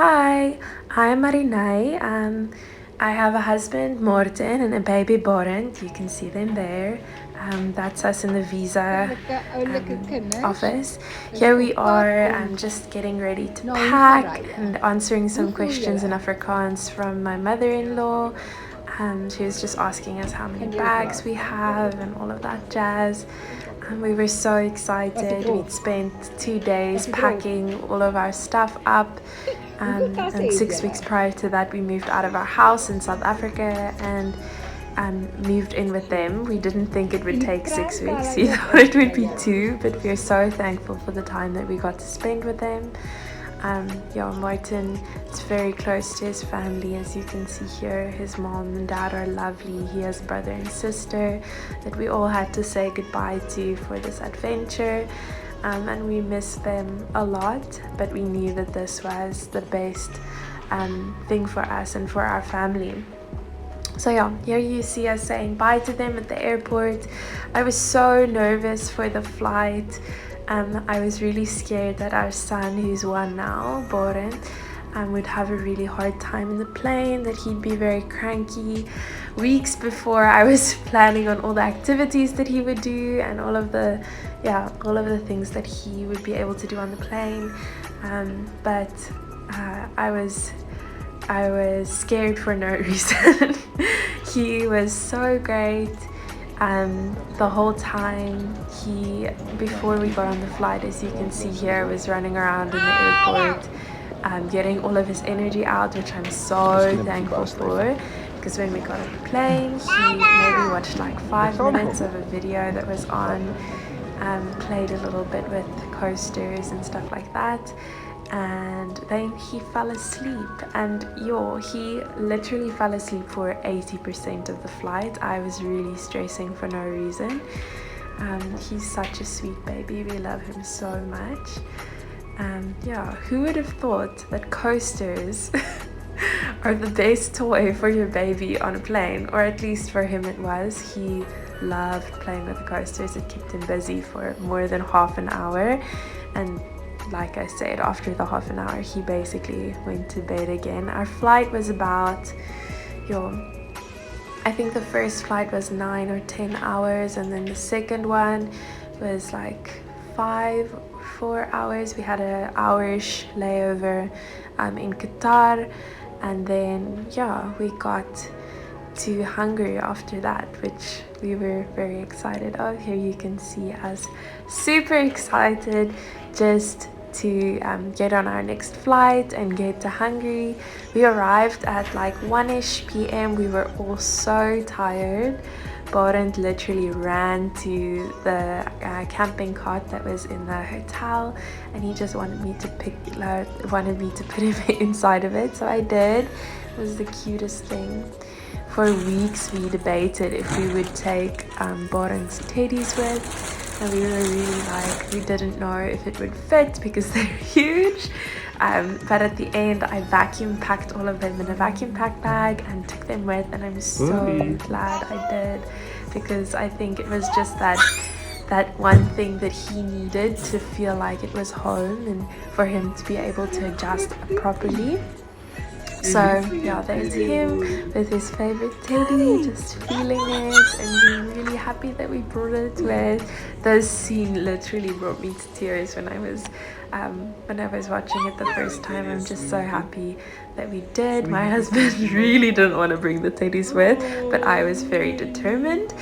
Hi, I'm Marinai. I have a husband, Morten, and a baby, Borent. You can see them there. That's us in the visa office. Here we are, just getting ready to pack and answering some questions in Afrikaans from my mother-in-law. She was just asking us how many bags we have and all of that jazz. We were so excited. We'd spent 2 days packing all of our stuff up. And 6 weeks prior to that, we moved out of our house in South Africa and moved in with them. We didn't think it would take 6 weeks. We thought it would be 2, but we're so thankful for the time that we got to spend with them. Martin is very close to his family, as you can see here. His mom and dad are lovely. He has a brother and sister that we all had to say goodbye to for this adventure. And we miss them a lot, but we knew that this was the best thing for us and for our family. So yeah, here you see us saying bye to them at the airport. I was so nervous for the flight. I was really scared that our son, who's 1 now, Boren, would have a really hard time in the plane, that he'd be very cranky. Weeks before, I was planning on all the activities that he would do and all of the things that he would be able to do on the plane. But I was scared for no reason. He was so great. The whole time, before we got on the flight, as you can see here, was running around in the airport, getting all of his energy out, which I'm so thankful for, because when we got on the plane, he maybe watched like 5 minutes of a video that was on, played a little bit with coasters and stuff like that, and then he fell asleep. And he literally fell asleep for 80% of the flight. I was really stressing for no reason. He's such a sweet baby. We love him so much. Who would have thought that coasters are the best toy for your baby on a plane? Or at least for him it was. He loved playing with the coasters. It kept him busy for more than half an hour, and like I said, after the half an hour, he basically went to bed again. Our flight was about, I think the first flight was 9 or 10 hours, and then the second one was like 4 hours. We had an hour-ish layover in Qatar, and then we got to Hungary after that, which we were very excited of. Here you can see us super excited just to get on our next flight and get to Hungary. We arrived at like 1ish p.m. We were all so tired. Borent literally ran to the camping cart that was in the hotel, and he just wanted me to put him inside of it, so I did. It was the cutest thing. For weeks we debated if we would take Borent's teddies with, and we were really we didn't know if it would fit because they're huge. But at the end, I vacuum packed all of them in a vacuum pack bag and took them with, and I'm so glad I did, because I think it was just that one thing that he needed to feel like it was home and for him to be able to adjust properly. So there's him with his favorite teddy, just feeling it and being really happy that we brought it with. This scene literally brought me to tears when I was watching it the first time. I'm just so happy that we did. My husband really didn't want to bring the teddies with, but I was very determined,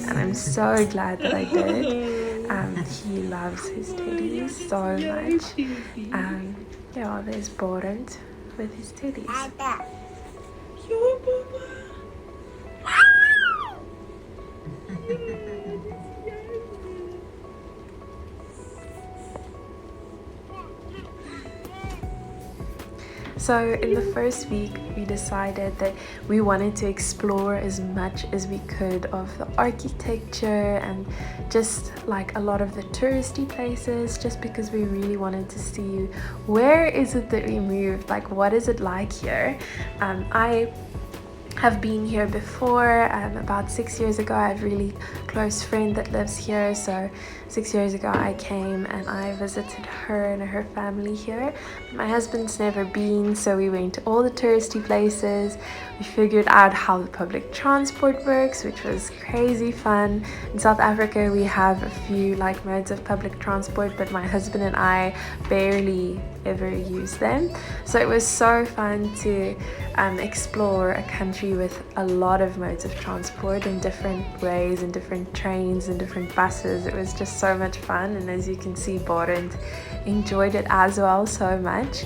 and I'm so glad that I did. He loves his teddies so much. There's Borent with his teddies. So in the first week, we decided that we wanted to explore as much as we could of the architecture and just like a lot of the touristy places, just because we really wanted to see where is it that we moved, like what is it like here. I have been here before. About 6 years ago, I have a really close friend that lives here, so 6 years ago I came and I visited her and her family here. My husband's never been, so we went to all the touristy places. We figured out how the public transport works, which was crazy fun. In South Africa we have a few like modes of public transport, but my husband and I barely ever use them, so it was so fun to explore a country with a lot of modes of transport in different ways, and different trains and different buses. It was just so much fun, and as you can see, Barend enjoyed it as well so much.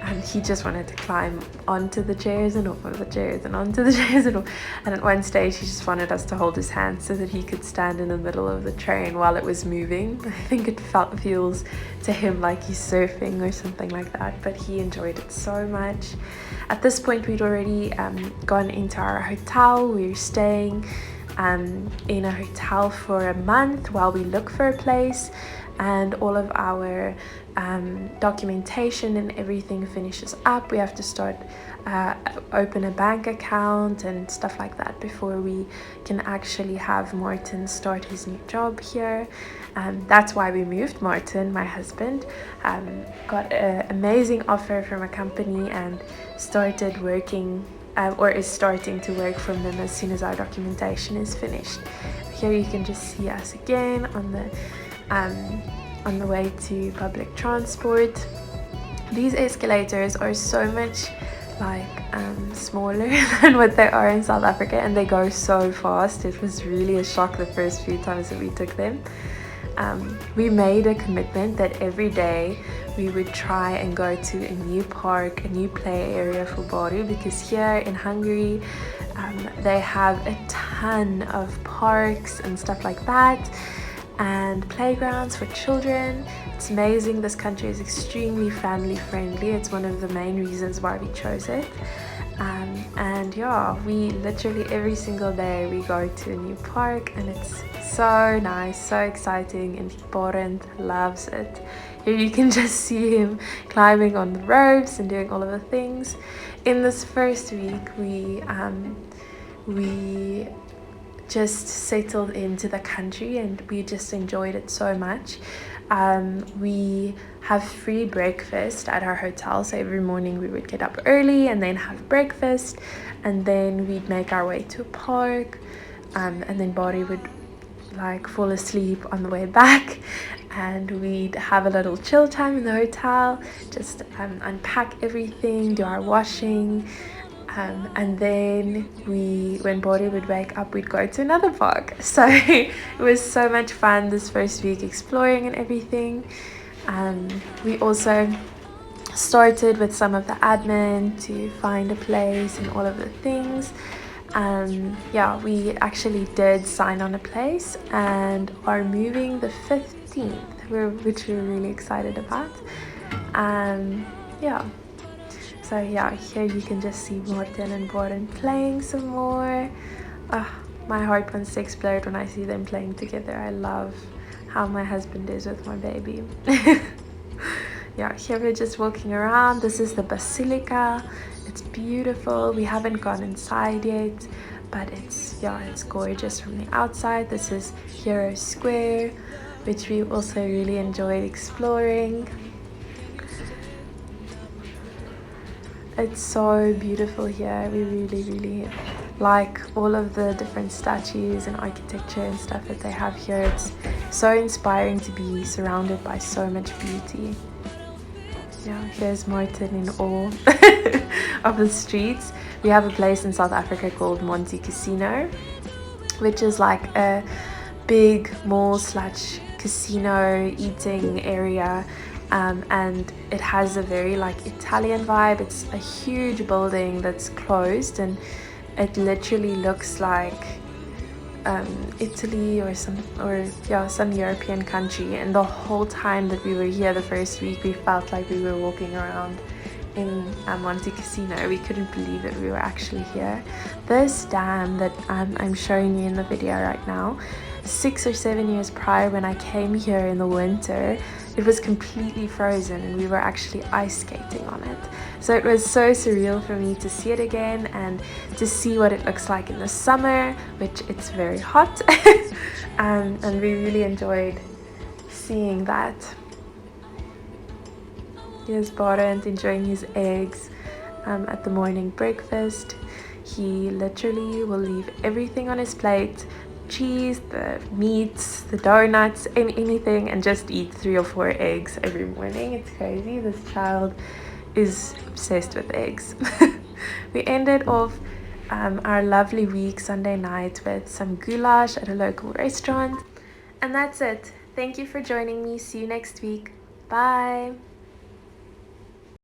And he just wanted to climb onto the chairs and off of the chairs and onto the chairs and at one stage he just wanted us to hold his hand so that he could stand in the middle of the train while it was moving. I think it feels to him like he's surfing or something like that, but he enjoyed it so much. At this point we'd already gone into our hotel. We were staying in a hotel for a month while we look for a place, and all of our documentation and everything finishes up. We have to start open a bank account and stuff like that before we can actually have Martin start his new job here. That's why we moved. Martin, my husband, got an amazing offer from a company and started working or is starting to work from them as soon as our documentation is finished. Here you can just see us again on the way to public transport. These escalators are so much like smaller than what they are in South Africa, and they go so fast. It was really a shock the first few times that we took them. We made a commitment that every day we would try and go to a new park, a new play area for Baru, because here in Hungary they have a ton of parks and stuff like that, and playgrounds for children. It's amazing. This country is extremely family friendly. It's one of the main reasons why we chose it. And yeah, we literally every single day we go to a new park, and it's so nice, so exciting, and Barend loves it. Here you can just see him climbing on the ropes and doing all of the things. In this first week we just settled into the country and we just enjoyed it so much. We have free breakfast at our hotel, so every morning we would get up early and then have breakfast, and then we'd make our way to a park, and then Bari would like fall asleep on the way back, and we'd have a little chill time in the hotel, just unpack everything, do our washing. And then when Bori would wake up, we'd go to another park. So it was so much fun this first week exploring and everything. We also started with some of the admin to find a place and all of the things. Yeah, we actually did sign on a place and are moving the 15th, which we're really excited about. Yeah. So yeah, here you can just see Martin and Barend playing some more. My heart wants to explode when I see them playing together. I love how my husband is with my baby. Yeah, here we're just walking around. This is the basilica. It's beautiful. We haven't gone inside yet, but it's gorgeous from the outside. This is Hero Square, which we also really enjoyed exploring. It's so beautiful here. We really like all of the different statues and architecture and stuff that they have here. It's so inspiring to be surrounded by so much beauty. Yeah, here's Martin in awe of the streets. We have a place in South Africa called Monte Casino, which is like a big mall/casino eating area. And it has a very like Italian vibe. It's a huge building that's closed, and it literally looks like Italy or some European country. And the whole time that we were here the first week, we felt like we were walking around in Monte Casino. We couldn't believe that we were actually here. This dam that I'm showing you in the video right now, 6 or 7 years prior, when I came here in the winter, it was completely frozen and we were actually ice skating on it. So So it was so surreal for me to see it again and to see what it looks like in the summer, which it's very hot. And we really enjoyed seeing that. Here's Barent enjoying his eggs at the morning breakfast. He literally will leave everything on his plate, cheese, the meats, the donuts, and anything, and just eat 3 or 4 eggs every morning. It's crazy. This child is obsessed with eggs. We ended off our lovely week Sunday night with some goulash at a local restaurant. And that's it. Thank you for joining me. See you next week. Bye.